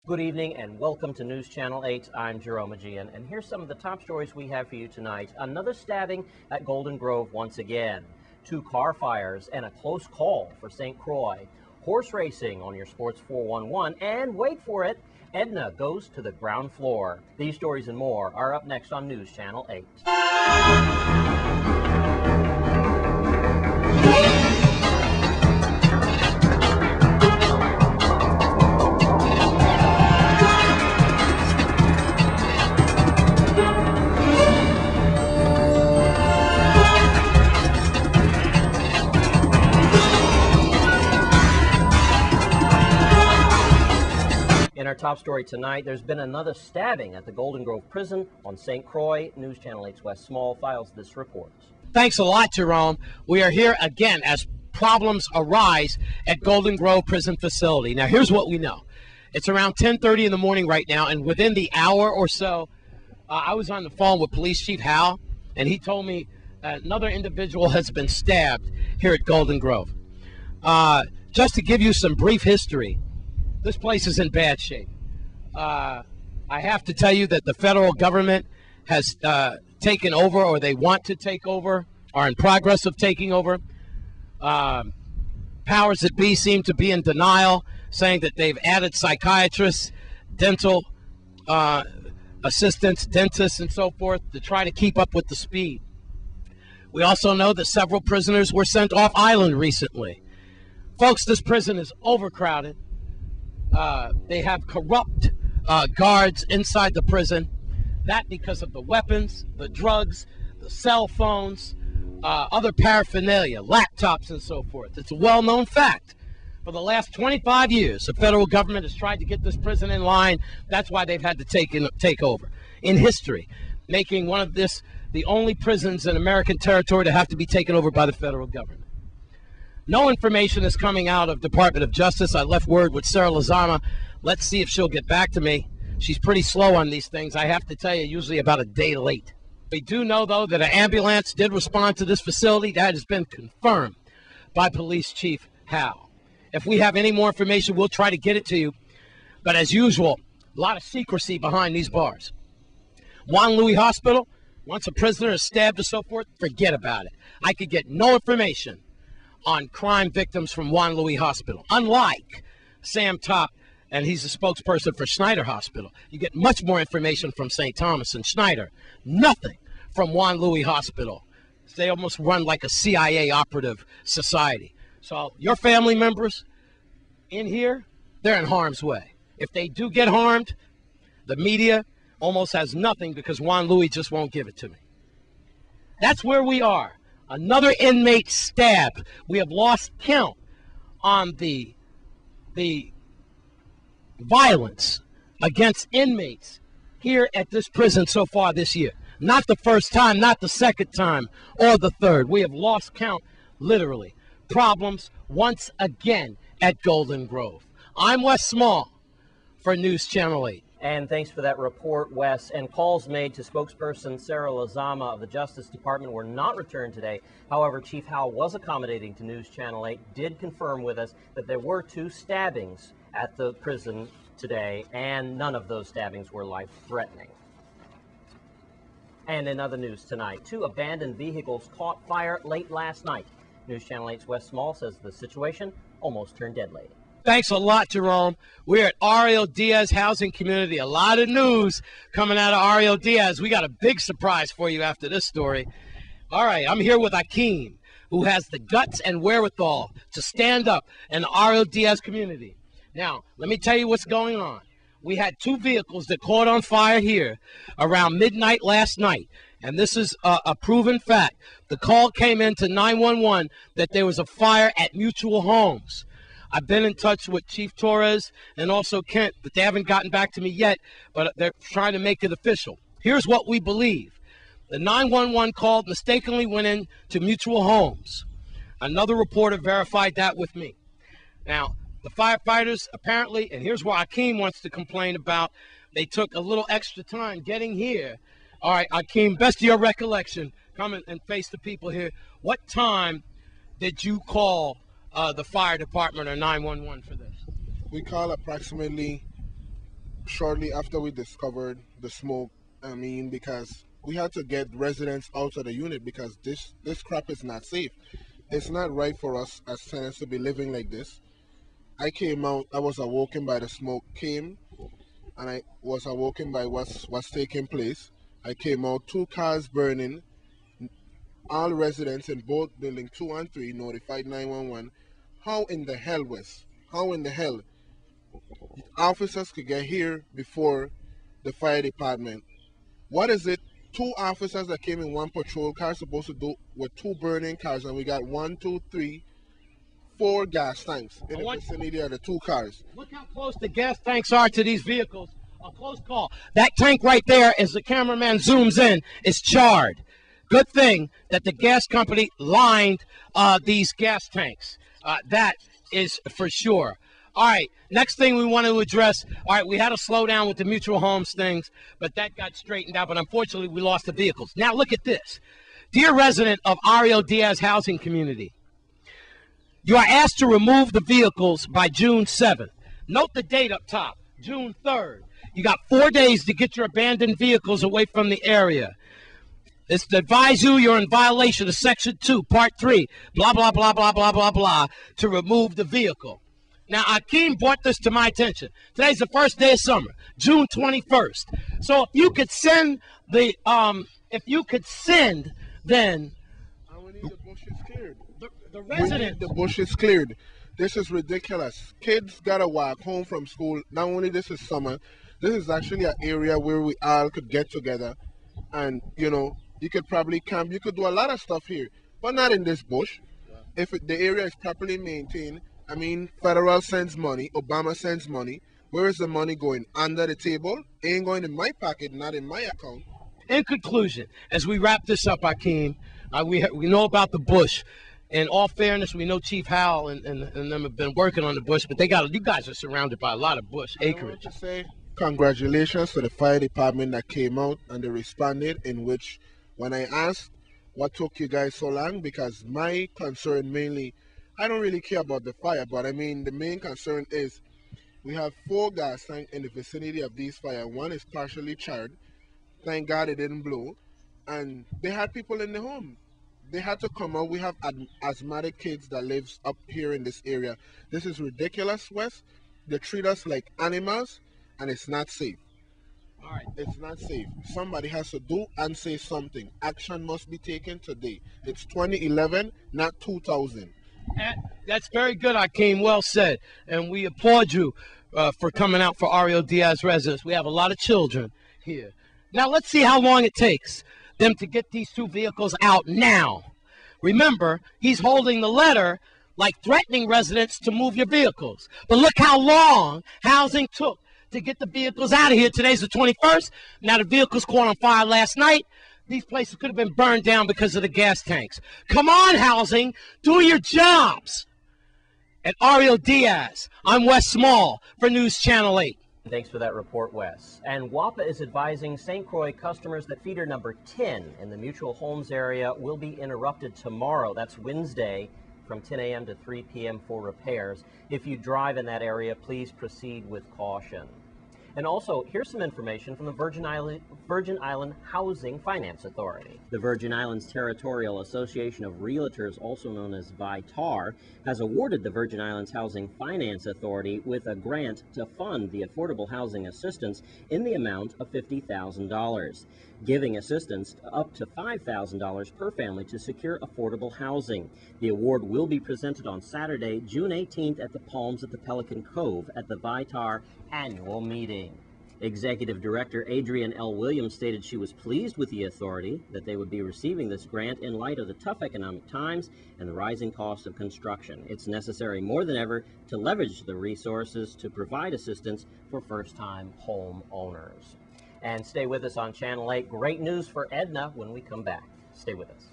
Good evening and welcome to News Channel 8. I'm Jerome Aegean, and here's some of the top stories we have for you tonight. Another stabbing at Golden Grove once again. 2 car fires and a close call for St. Croix. Horse racing on your Sports 411, and wait for it, Edna goes to the ground floor. These stories and more are up next on News Channel 8. In our top story tonight, there's been another stabbing at the Golden Grove Prison on St. Croix. News Channel 8's Wes Small files this report. Thanks a lot, Jerome. We are here again as problems arise at Golden Grove Prison Facility. Now, here's what we know. It's around 10:30 in the morning right now, and within the hour or so, I was on the phone with Police Chief Howell, and he told me another individual has been stabbed here at Golden Grove. Just to give you some brief history, this place is in bad shape. I have to tell you that the federal government has taken over, or they want to take over, are in progress of taking over. Powers that be seem to be in denial, saying that they've added psychiatrists, dental assistants, dentists, and so forth to try to keep up with the speed. We also know that several prisoners were sent off island recently. Folks, this prison is overcrowded. They have corrupt guards inside the prison. That because of the weapons, the drugs, the cell phones, other paraphernalia, laptops, and so forth. It's a well-known fact. For the last 25 years, the federal government has tried to get this prison in line. That's why they've had to take over. In history, making one of the only prisons in American territory to have to be taken over by the federal government. No information is coming out of Department of Justice. I left word with Sarah Lozama. Let's see if she'll get back to me. She's pretty slow on these things. I have to tell you, usually about a day late. We do know, though, that an ambulance did respond to this facility. That has been confirmed by Police Chief Howell. If we have any more information, we'll try to get it to you. But as usual, a lot of secrecy behind these bars. Juan Louis Hospital, once a prisoner is stabbed or so forth, forget about it. I could get no information on crime victims from Juan Louis Hospital. Unlike Sam Topp, and he's the spokesperson for Schneider Hospital. You get much more information from St. Thomas and Schneider. Nothing from Juan Louis Hospital. They almost run like a CIA operative society. So your family members in here, they're in harm's way. If they do get harmed, the media almost has nothing because Juan Louis just won't give it to me. That's where we are. Another inmate stabbed. We have lost count on the violence against inmates here at this prison so far this year. Not the first time, not the second time, or the third. We have lost count, literally. Problems once again at Golden Grove. I'm Wes Small for News Channel 8. And thanks for that report, Wes. And calls made to spokesperson Sarah Lozama of the Justice Department were not returned today. However, Chief Howell was accommodating to News Channel 8, did confirm with us that there were 2 stabbings at the prison today, and none of those stabbings were life-threatening. And in other news tonight, 2 abandoned vehicles caught fire late last night. News Channel 8's Wes Small says the situation almost turned deadly. Thanks a lot, Jerome. We're at Ariel Diaz Housing Community. A lot of news coming out of Ariel Diaz. We got a big surprise for you after this story. All right, I'm here with Akeem, who has the guts and wherewithal to stand up in the Ariel Diaz community. Now, let me tell you what's going on. We had 2 vehicles that caught on fire here around midnight last night. And this is a proven fact. The call came into 911 that there was a fire at Mutual Homes. I've been in touch with Chief Torres and also Kent, but they haven't gotten back to me yet, but they're trying to make it official. Here's what we believe. The 911 call mistakenly went in to Mutual Homes. Another reporter verified that with me. Now, the firefighters apparently, and here's what Akeem wants to complain about, they took a little extra time getting here. All right, Akeem, best of your recollection, come and face the people here. What time did you call the fire department or 911 for this? We call approximately shortly after we discovered the smoke. I mean, because we had to get residents out of the unit because this crap is not safe. It's not right for us as tenants to be living like this. I came out. I was awoken by the smoke came, and I was awoken by what's taking place. I came out, two cars burning. All residents in both building 2 and 3 notified 911. How in the hell, Wes? How in the hell officers could get here before the fire department? What is it? Two officers that came in one patrol car supposed to do with two burning cars, and we got 4 gas tanks in the vicinity of the two cars. Look how close the gas tanks are to these vehicles. A close call. That tank right there, as the cameraman zooms in, is charred. Good thing that the gas company lined these gas tanks. That is for sure. All right, next thing we want to address, all right, we had a slowdown with the mutual homes things, but that got straightened out, but unfortunately we lost the vehicles. Now look at this. Dear resident of Ariel Diaz housing community, you are asked to remove the vehicles by June 7th. Note the date up top, June 3rd. You got 4 days to get your abandoned vehicles away from the area. It's to advise you you're in violation of Section 2, Part 3, blah, blah, blah, blah, blah, blah, blah, to remove the vehicle. Now, Akeem brought this to my attention. Today's the first day of summer, June 21st. So if you could send then The bush is cleared. the resident. We need the bush is cleared. This is ridiculous. Kids gotta walk home from school. Not only this is summer, this is actually an area where we all could get together, and you could probably camp. You could do a lot of stuff here, but not in this bush. If the area is properly maintained, I mean, federal sends money, Obama sends money. Where is the money going? Under the table? It ain't going in my pocket, not in my account. In conclusion, as we wrap this up, Akeem, we know about the bush. In all fairness, we know Chief Howell and them have been working on the bush, but you guys are surrounded by a lot of bush acreage. I want to say congratulations to the fire department that came out and they responded, in which when I asked what took you guys so long, because my concern mainly, I don't really care about the fire, but I mean the main concern is we have 4 gas tanks in the vicinity of these fire. One is partially charred. Thank God it didn't blow. And they had people in the home. They had to come out. We have asthmatic kids that lives up here in this area. This is ridiculous, Wes. They treat us like animals, and it's not safe. All right. It's not safe. Somebody has to do and say something. Action must be taken today. It's 2011, not 2000. That's very good, Akeem. Well said. And we applaud you for coming out for Ariel Diaz residents. We have a lot of children here. Now let's see how long it takes them to get these 2 vehicles out now. Remember, he's holding the letter like threatening residents to move your vehicles. But look how long housing took to get the vehicles out of here. Today's the 21st. Now the vehicles caught on fire last night. These places could have been burned down because of the gas tanks. Come on, housing. Do your jobs. At Ariel Diaz, I'm Wes Small for News Channel 8. Thanks for that report, Wes. And WAPA is advising St. Croix customers that feeder number 10 in the Mutual Homes area will be interrupted tomorrow. That's Wednesday from 10 a.m. to 3 p.m. for repairs. If you drive in that area, please proceed with caution. And also, here's some information from the Virgin Island Housing Finance Authority. The Virgin Islands Territorial Association of Realtors, also known as VITAR, has awarded the Virgin Islands Housing Finance Authority with a grant to fund the affordable housing assistance in the amount of $50,000, giving assistance up to $5,000 per family to secure affordable housing. The award will be presented on Saturday, June 18th at the Palms at the Pelican Cove at the VITAR annual meeting. Executive Director Adrienne L. Williams stated she was pleased with the authority that they would be receiving this grant in light of the tough economic times and the rising cost of construction. It's necessary more than ever to leverage the resources to provide assistance for first-time home owners. And stay with us on Channel 8. Great news for Edna when we come back. Stay with us.